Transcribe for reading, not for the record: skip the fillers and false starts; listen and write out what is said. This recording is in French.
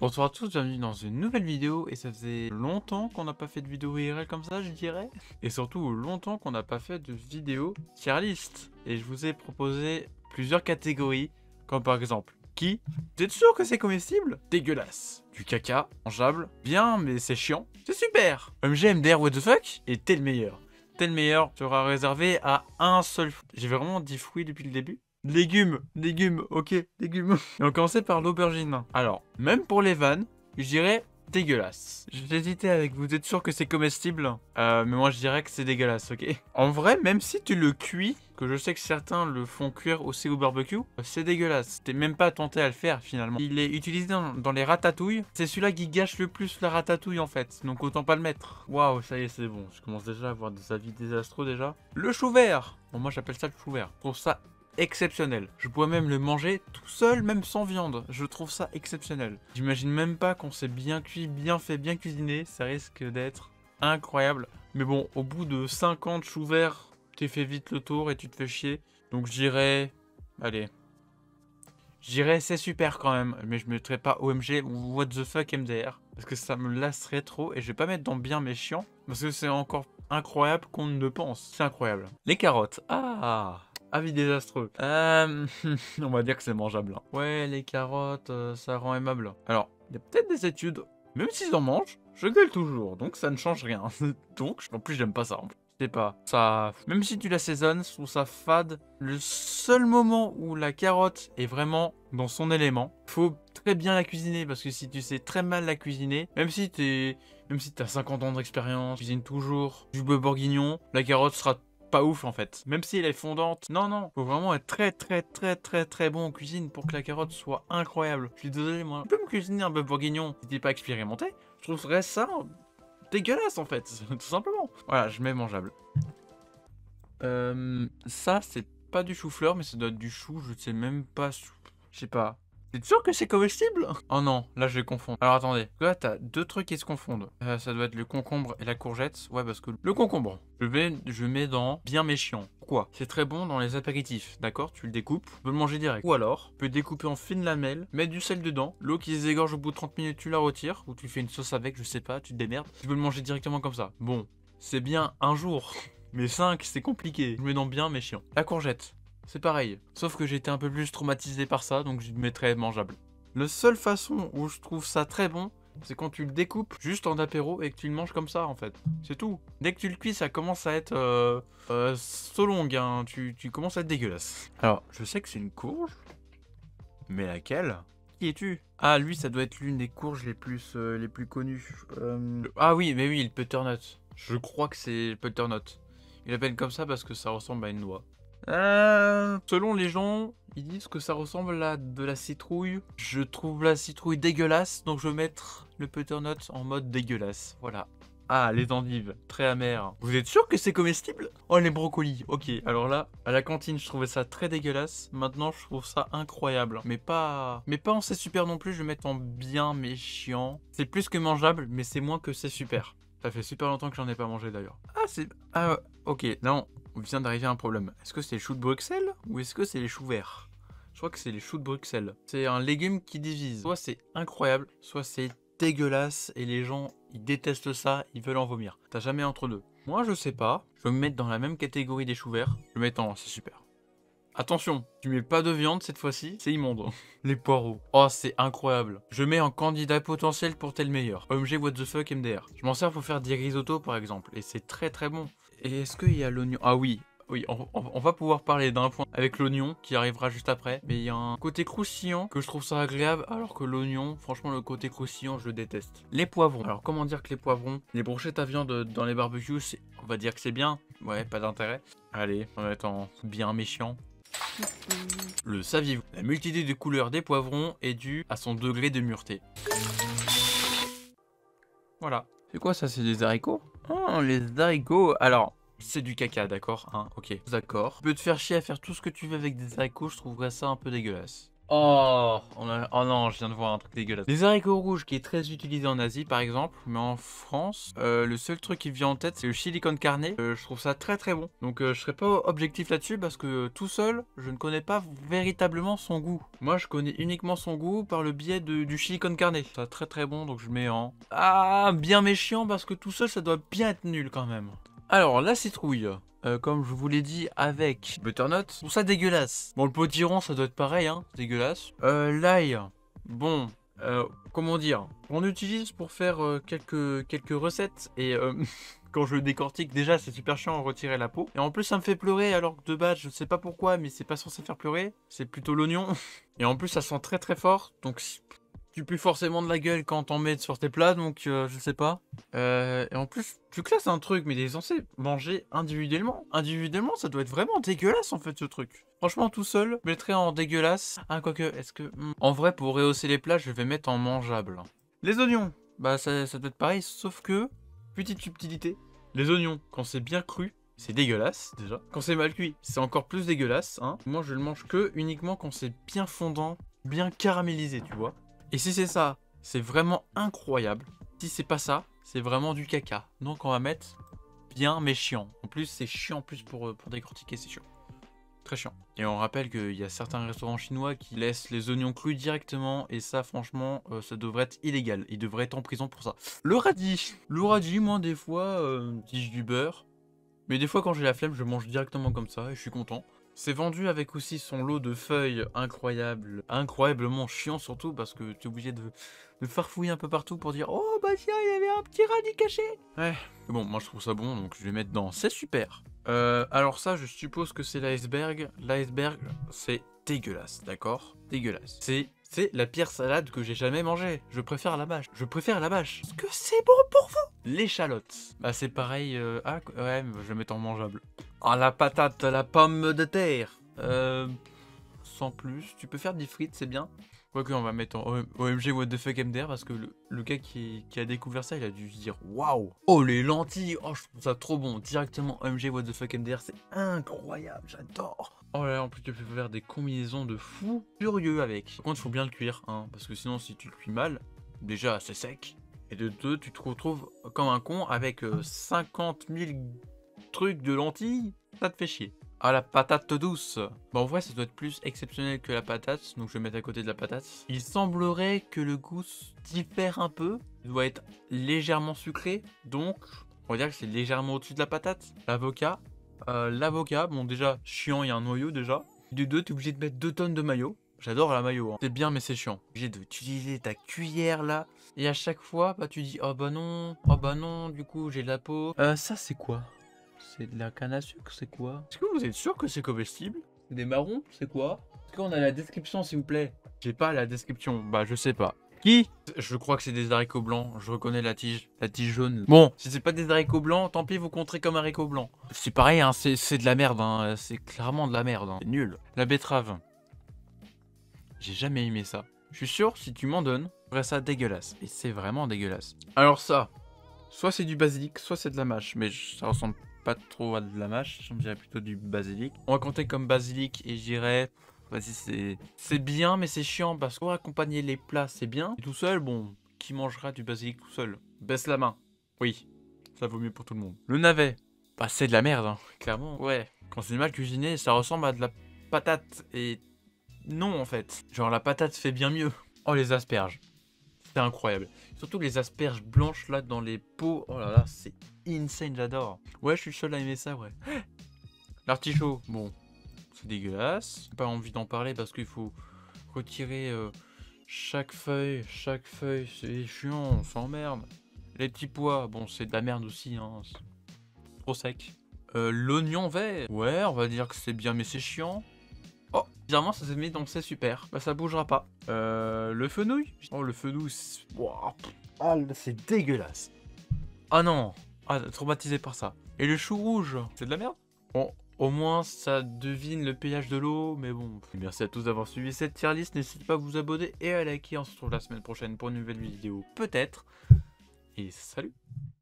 Bonsoir à tous, bienvenue dans une nouvelle vidéo et ça faisait longtemps qu'on n'a pas fait de vidéo IRL comme ça je dirais. Et surtout longtemps qu'on n'a pas fait de vidéo tier list. Et je vous ai proposé plusieurs catégories comme par exemple qui? Vous êtes sûr que c'est comestible? Dégueulasse. Du caca, mangeable, bien mais c'est chiant. C'est super. MG, MDR, what the fuck? Et t'es le meilleur. T'es le meilleur sera réservé à un seul fruit. J'ai vraiment dit fruits depuis le début. Légumes, ok, légumes. Et on commençait par l'aubergine. Alors, même pour les vannes, je dirais dégueulasse. J'hésitais avec vous êtes sûr que c'est comestible mais moi je dirais que c'est dégueulasse, ok. En vrai, même si tu le cuis, que je sais que certains le font cuire aussi au barbecue, c'est dégueulasse. T'es même pas tenté à le faire finalement. Il est utilisé dans les ratatouilles. C'est celui-là qui gâche le plus la ratatouille en fait. Donc autant pas le mettre. Waouh, ça y est, c'est bon. Je commence déjà à avoir des avis désastreux déjà. Le chou vert. Bon, moi j'appelle ça le chou vert. Pour ça, exceptionnel. Je pourrais même le manger tout seul, même sans viande. Je trouve ça exceptionnel. J'imagine même pas qu'on s'est bien cuit, bien fait, bien cuisiné. Ça risque d'être incroyable. Mais bon, au bout de 50 choux verts, tu fait vite le tour et tu te fais chier. Donc je dirais... Allez. Je dirais c'est super quand même. Mais je mettrais pas OMG ou what the fuck MDR. Parce que ça me lasserait trop. Et je vais pas mettre dans bien mais chiant. Parce que c'est encore incroyable qu'on ne le pense. C'est incroyable. Les carottes. Ah, avis désastreux. On va dire que c'est mangeable. Ouais, les carottes, ça rend aimable. Alors, il y a peut-être des études. Même s'ils en mangent, je gueule toujours. Donc ça ne change rien. Donc, en plus, j'aime pas ça. Je sais pas, ça... Même si tu l'assaisonnes, je trouve ça fade. Le seul moment où la carotte est vraiment dans son élément, faut très bien la cuisiner. Parce que si tu sais très mal la cuisiner, même si t'as 50 ans d'expérience, cuisine toujours du bœuf bourguignon, la carotte sera pas ouf en fait. Même si elle est fondante. Non, non. Faut vraiment être très bon en cuisine pour que la carotte soit incroyable. Je suis désolé, moi. Tu peux me cuisiner un bœuf bourguignon si t'es pas expérimenté? Je trouverais ça dégueulasse en fait. Tout simplement. Voilà, je mets mangeable. Ça, c'est pas du chou-fleur, mais ça doit être du chou. Je sais même pas. Je sais pas. T'es sûr que c'est comestible? Oh non, là je vais confondre. Alors attendez, là t'as deux trucs qui se confondent. Ça doit être le concombre et la courgette. Ouais, parce que le concombre, je mets dans bien méchiant. Pourquoi? C'est très bon dans les apéritifs, d'accord? Tu le découpes, tu peux le manger direct. Ou alors, tu peux le découper en fines lamelles, mettre du sel dedans, l'eau qui se dégorge au bout de 30 minutes, tu la retires, ou tu fais une sauce avec, je sais pas, tu te démerdes. Tu peux le manger directement comme ça. Bon, c'est bien un jour, mais 5, c'est compliqué. Je mets dans bien méchiant. La courgette. C'est pareil, sauf que j'ai été un peu plus traumatisé par ça, donc je le mettrais mangeable. La seule façon où je trouve ça très bon, c'est quand tu le découpes juste en apéro et que tu le manges comme ça en fait. C'est tout. Dès que tu le cuis, ça commence à être so long, hein. Tu commences à être dégueulasse. Alors, je sais que c'est une courge, mais laquelle? Qui es-tu? Ah, lui, ça doit être l'une des courges les plus connues. Ah oui, mais oui, le butternut. Je crois que c'est le butternut. Il l'appelle comme ça parce que ça ressemble à une noix. Selon les gens, ils disent que ça ressemble à de la citrouille. Je trouve la citrouille dégueulasse, donc je vais mettre le butternut en mode dégueulasse. Voilà. Ah, les endives, très amères. Vous êtes sûr que c'est comestible? Oh, les brocolis. Ok, alors là, à la cantine, je trouvais ça très dégueulasse. Maintenant, je trouve ça incroyable. Mais pas en c'est super non plus, je vais mettre en bien méchiant. C'est plus que mangeable, mais c'est moins que c'est super. Ça fait super longtemps que j'en ai pas mangé d'ailleurs. Ah, c'est... Ah, ok, non. On vient d'arriver à un problème. Est-ce que c'est les choux de Bruxelles ou est-ce que c'est les choux verts? Je crois que c'est les choux de Bruxelles. C'est un légume qui divise. Soit c'est incroyable, soit c'est dégueulasse et les gens ils détestent ça, ils veulent en vomir. T'as jamais entre deux. Moi je sais pas, je vais me mettre dans la même catégorie des choux verts. Je vais mettre en c'est super. Attention, tu mets pas de viande cette fois-ci, c'est immonde. Les poireaux. Oh, c'est incroyable. Je mets en candidat potentiel pour tel meilleur. OMG what the fuck MDR. Je m'en sers pour faire des risottos par exemple, et c'est très bon. Et est-ce qu'il y a l'oignon? Ah oui, on va pouvoir parler d'un point avec l'oignon qui arrivera juste après. Mais il y a un côté croustillant que je trouve ça agréable, alors que l'oignon, franchement le côté croustillant je le déteste. Les poivrons. Alors comment dire que les poivrons, les brochettes à viande dans les barbecues, on va dire que c'est bien. Ouais, pas d'intérêt. Allez, on va mettre en bien méchant. Le saviez-vous? La multitude de couleurs des poivrons est due à son degré de mûreté. Voilà. C'est quoi ça? C'est des haricots? Oh, les haricots. Alors, c'est du caca, d'accord, hein? Ok, d'accord. Tu peux te faire chier à faire tout ce que tu veux avec des haricots, je trouverais ça un peu dégueulasse. Oh non, je viens de voir un truc dégueulasse. Les haricots rouges qui est très utilisé en Asie par exemple, mais en France, le seul truc qui me vient en tête c'est le chili con carne. Je trouve ça très très bon. Donc je serai pas objectif là-dessus parce que tout seul, je ne connais pas véritablement son goût. Moi je connais uniquement son goût par le biais du chili con carne. Ça très très bon donc je mets en... Ah, bien méchant parce que tout seul ça doit bien être nul quand même. Alors la citrouille. Comme je vous l'ai dit avec butternut, je trouve ça dégueulasse. Bon, le potiron, ça doit être pareil, hein, dégueulasse. L'ail, bon, comment dire, on utilise pour faire quelques recettes et quand je le décortique, déjà c'est super chiant à retirer la peau. Et en plus ça me fait pleurer alors que de base, je sais pas pourquoi, mais c'est pas censé faire pleurer, c'est plutôt l'oignon. Et en plus ça sent très très fort, donc tu pues forcément de la gueule quand t'en mets sur tes plats, donc je sais pas. Et en plus, tu classes un truc, mais les censés manger individuellement. Individuellement, ça doit être vraiment dégueulasse en fait ce truc. Franchement, tout seul, je mettrais en dégueulasse. Ah, quoique, est-ce que... En vrai, pour rehausser les plats, je vais mettre en mangeable. Les oignons, bah ça doit être pareil, sauf que, petite subtilité, les oignons, quand c'est bien cru, c'est dégueulasse déjà. Quand c'est mal cuit, c'est encore plus dégueulasse. Hein. Moi, je le mange que uniquement quand c'est bien fondant, bien caramélisé, tu vois. Et si c'est ça, c'est vraiment incroyable. Si c'est pas ça, c'est vraiment du caca. Donc on va mettre bien mais chiant. En plus c'est chiant en plus pour décortiquer, c'est chiant. Très chiant. Et on rappelle qu'il y a certains restaurants chinois qui laissent les oignons crus directement. Et ça franchement, ça devrait être illégal. Ils devraient être en prison pour ça. Le radis. Le radis, moi des fois, dis du beurre. Mais des fois quand j'ai la flemme, je mange directement comme ça et je suis content. C'est vendu avec aussi son lot de feuilles incroyables, incroyablement chiant surtout parce que tu es obligé de farfouiller un peu partout pour dire oh bah tiens il y avait un petit radis caché. Ouais, mais bon moi je trouve ça bon donc je vais mettre dedans, c'est super. Alors ça je suppose que c'est l'iceberg. L'iceberg c'est dégueulasse, d'accord? Dégueulasse. C'est la pire salade que j'ai jamais mangée. Je préfère la mâche. Je préfère la mâche. Parce que c'est bon pour vous. L'échalote. Bah c'est pareil. Ah ouais, je vais mettre en mangeable. Ah la patate, la pomme de terre. Sans plus. Tu peux faire des frites, c'est bien. Quoique on va mettre en OMG what the fuck MDR parce que le gars qui a découvert ça, il a dû se dire waouh. Oh les lentilles. Oh je trouve ça trop bon. Directement OMG what the fuck MDR, c'est incroyable. J'adore. Oh là là, en plus tu peux faire des combinaisons de fou furieux avec. Par contre il faut bien le cuire, hein, parce que sinon si tu le cuis mal, déjà c'est sec. Et de deux, tu te retrouves comme un con avec 50 000 trucs de lentilles, ça te fait chier. Ah la patate douce. Bon en vrai ça doit être plus exceptionnel que la patate, donc je vais mettre à côté de la patate. Il semblerait que le goût diffère un peu, il doit être légèrement sucré, donc on va dire que c'est légèrement au-dessus de la patate. L'avocat, bon déjà, chiant, il y a un noyau déjà. De deux, t'es obligé de mettre 2 tonnes de maillot. J'adore la maillot, hein. C'est bien mais c'est chiant. T'es obligé d'utiliser ta cuillère là. Et à chaque fois, bah tu dis, oh bah non, du coup j'ai de la peau. Ça c'est quoi? C'est de la canne à sucre, c'est quoi? Est-ce que vous êtes sûr que c'est comestible? C'est des marrons, c'est quoi? Est-ce qu'on a la description s'il vous plaît? J'ai pas la description, bah je sais pas. Qui? Je crois que c'est des haricots blancs, je reconnais la tige jaune. Bon, si c'est pas des haricots blancs, tant pis vous compterez comme haricots blancs. C'est pareil, hein, c'est de la merde, hein, c'est clairement de la merde, hein. C'est nul. La betterave. J'ai jamais aimé ça. Je suis sûr, si tu m'en donnes, je ferais ça dégueulasse. Et c'est vraiment dégueulasse. Alors ça, soit c'est du basilic, soit c'est de la mâche, mais ça ressemble pas trop à de la mâche, on dirait plutôt du basilic. On va compter comme basilic et je dirais... Vas-y, c'est bien, mais c'est chiant parce que pour accompagner les plats, c'est bien. Et tout seul, bon, qui mangera du basilic tout seul? Baisse la main. Oui, ça vaut mieux pour tout le monde. Le navet, bah c'est de la merde, hein, clairement. Ouais, quand c'est mal cuisiné, ça ressemble à de la patate. Et non, en fait. Genre, la patate fait bien mieux. Oh, les asperges. C'est incroyable. Surtout les asperges blanches, là, dans les pots. Oh là là, c'est insane, j'adore. Ouais, je suis le seul à aimer ça, ouais. L'artichaut, bon... C'est dégueulasse. J'ai pas envie d'en parler parce qu'il faut retirer chaque feuille, c'est chiant, on s'emmerde. Les petits pois, bon c'est de la merde aussi, hein. Trop sec. L'oignon vert, ouais, on va dire que c'est bien mais c'est chiant. Oh, bizarrement ça s'est mis donc c'est super. Bah ça bougera pas. Le fenouil. Oh le fenouil, wow. Ah c'est dégueulasse. Ah non, ah traumatisé par ça. Et le chou rouge, c'est de la merde. Bon. Au moins, ça devine le pH de l'eau, mais bon. Merci à tous d'avoir suivi cette tier list. N'hésitez pas à vous abonner et à liker. On se retrouve la semaine prochaine pour une nouvelle vidéo, peut-être. Et salut!